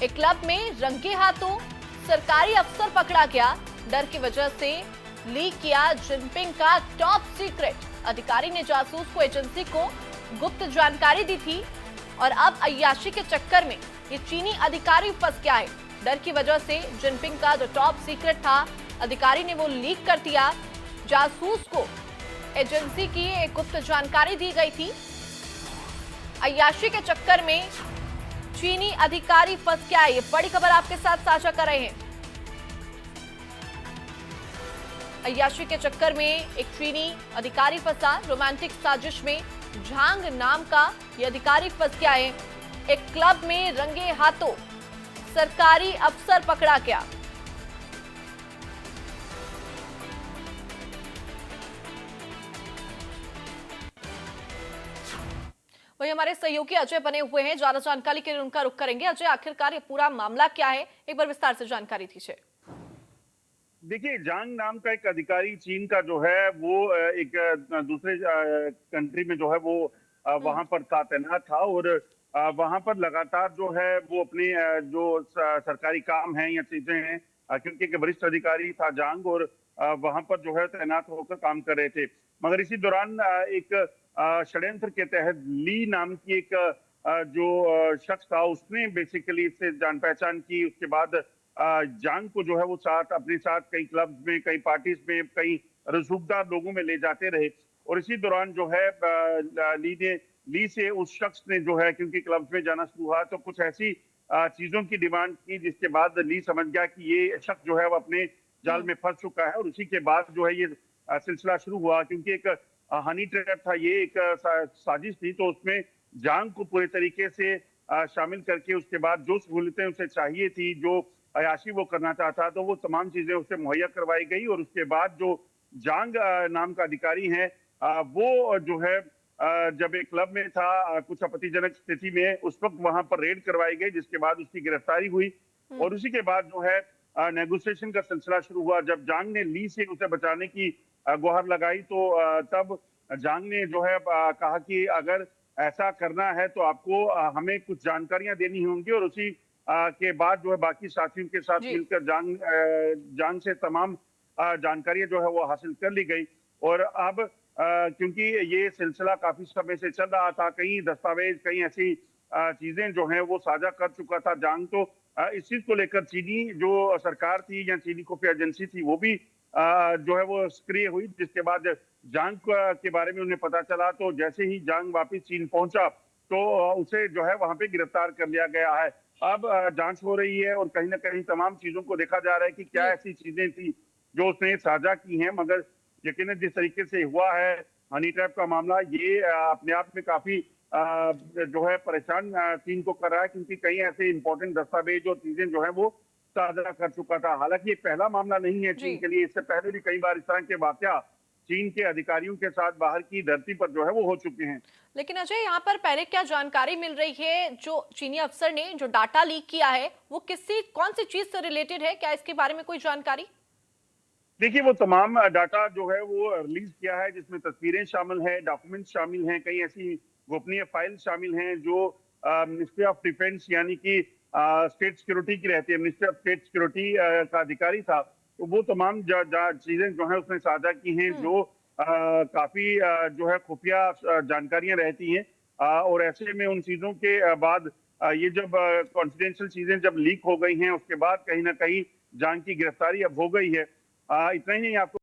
एक क्लब में रंगे हाथों सरकारी अफसर पकड़ा गया। डर की वजह से लीक किया जिनपिंग का टॉप सीक्रेट। अधिकारी ने जासूस को एजेंसी को गुप्त जानकारी दी थी और अब अय्याशी के चक्कर में ये चीनी अधिकारी फंस गया है। डर की वजह से जिनपिंग का जो टॉप सीक्रेट था, अधिकारी ने वो लीक कर दिया। जासूस को एजेंसी की एक गुप्त जानकारी दी गई थी। अय्याशी के चक्कर में चीनी अधिकारी फंस गया है। ये बड़ी खबर आपके साथ साझा कर रहे हैं। अय्याशी के चक्कर में एक चीनी अधिकारी फंसा। रोमांटिक साजिश में झांग नाम का ये अधिकारी फंस गया है। एक क्लब में रंगे हाथों सरकारी अफसर पकड़ा गया। वही हमारे सहयोगी अजय बने हुए हैं, ज्यादा जानकारी के लिए उनका रुख करेंगे। अजय, आखिरकार ये पूरा मामला क्या है, एक बार विस्तार से जानकारी दीजिए। देखिए, जांग नाम का एक अधिकारी चीन का जो है वो एक दूसरे कंट्री में जो है वो वहां पर तैनात था और वहां पर लगातार जो है वो अपने जो सरकारी काम है या चीजें हैं, क्योंकि एक वरिष्ठ अधिकारी था जांग और वहां पर जो है तैनात होकर काम कर रहे थे। मगर इसी दौरान एक षड्यंत्र के तहत ली नाम की एक जो शख्स था उसने बेसिकली इससे जान पहचान की। उसके बाद जांग को जो है वो साथ अपने साथ कई क्लब्स में, कई पार्टीज में, कई रसूखदार लोगों में ले जाते रहे और इसी दौरान जो है ली से उस शख्स ने जो है, क्योंकि क्लब्स में जाना शुरू हुआ तो कुछ ऐसी चीजों की डिमांड की जिसके बाद ली समझ गया कि ये शख्स जो है वो अपने जाल में फंस चुका है और उसी के बाद जो है ये सिलसिला शुरू हुआ। क्योंकि एक हनी ट्रैप था, ये एक साजिश थी, तो उसमें जांग को पूरे तरीके से शामिल करके उसके बाद जो सहूलतें उसे चाहिए थी, जो अयाशी वो करना चाहता, तो वो तमाम चीजें उसे मुहैया करवाई गई और उसके बाद जो जांग नाम का अधिकारी है वो जो है जब एक क्लब में था कुछ आपत्तिजनक स्थिति में, उस वक्त वहां पर रेड करवाई गई जिसके बाद उसकी गिरफ्तारी हुई और उसी के बाद जो है नेगोशिएशन का सिलसिला शुरू हुआ। जब जांग ने ली से उसे बचाने की गुहार लगाई तो तब जांग ने जो है कहा कि अगर ऐसा करना है तो आपको हमें कुछ जानकारियां देनी होंगी और उसी के बाद जो है बाकी साथियों के साथ जी। मिलकर जांग से तमाम जानकारियां जो है वो हासिल कर ली गई। और अब क्योंकि ये सिलसिला काफी समय से चल रहा था, कई दस्तावेज, कई ऐसी चीजें जो हैं वो साझा कर चुका था जांग, तो इस चीज को लेकर चीनी जो सरकार थी या चीनी खुफिया एजेंसी थी वो भी जो है वो सक्रिय हुई। जिसके बाद जांग के बारे में उन्हें पता चला तो जैसे ही जांग वापिस चीन पहुंचा तो उसे जो है वहां पे गिरफ्तार कर लिया गया है। अब जांच हो रही है और कहीं ना कहीं तमाम चीजों को देखा जा रहा है कि क्या जी। ऐसी चीजें थी जो उसने साझा की हैं। मगर यकीनन जिस तरीके से हुआ है हनी ट्रैप का मामला, ये अपने आप में काफी जो है परेशान चीन को कर रहा है, क्योंकि कई ऐसे इंपॉर्टेंट दस्तावेज और चीजें जो है वो साझा कर चुका था। हालांकि ये पहला मामला नहीं है जी। चीन के लिए, इससे पहले भी कई बार इस तरह के वाकया चीन के अधिकारियों के साथ बाहर की धरती पर जो है वो हो चुके हैं। लेकिन अजय, यहाँ पर पहले क्या जानकारी मिल रही है, जो चीनी अफसर ने जो डाटा लीक किया है वो किसी कौन सी चीज से रिलेटेड है, क्या इसके बारे में कोई जानकारी? देखिए, वो तमाम डाटा जो है वो रिलीज किया है जिसमें तस्वीरें शामिल हैं, डॉक्यूमेंट्स शामिल हैं, कई ऐसी गोपनीय फाइल शामिल हैं जो मिनिस्ट्री ऑफ डिफेंस यानी कि स्टेट सिक्योरिटी की रहती है, मिनिस्ट्री ऑफ स्टेट सिक्योरिटी का अधिकारी था। तो वो तमाम चीजें जो है उसने साझा की हैं जो काफी जो है खुफिया जानकारियां रहती हैं और ऐसे में उन चीजों के बाद ये जब कॉन्फिडेंशियल चीजें जब लीक हो गई हैं उसके बाद कहीं ना कहीं जांग की गिरफ्तारी अब हो गई है। इतना ही नहीं, आपको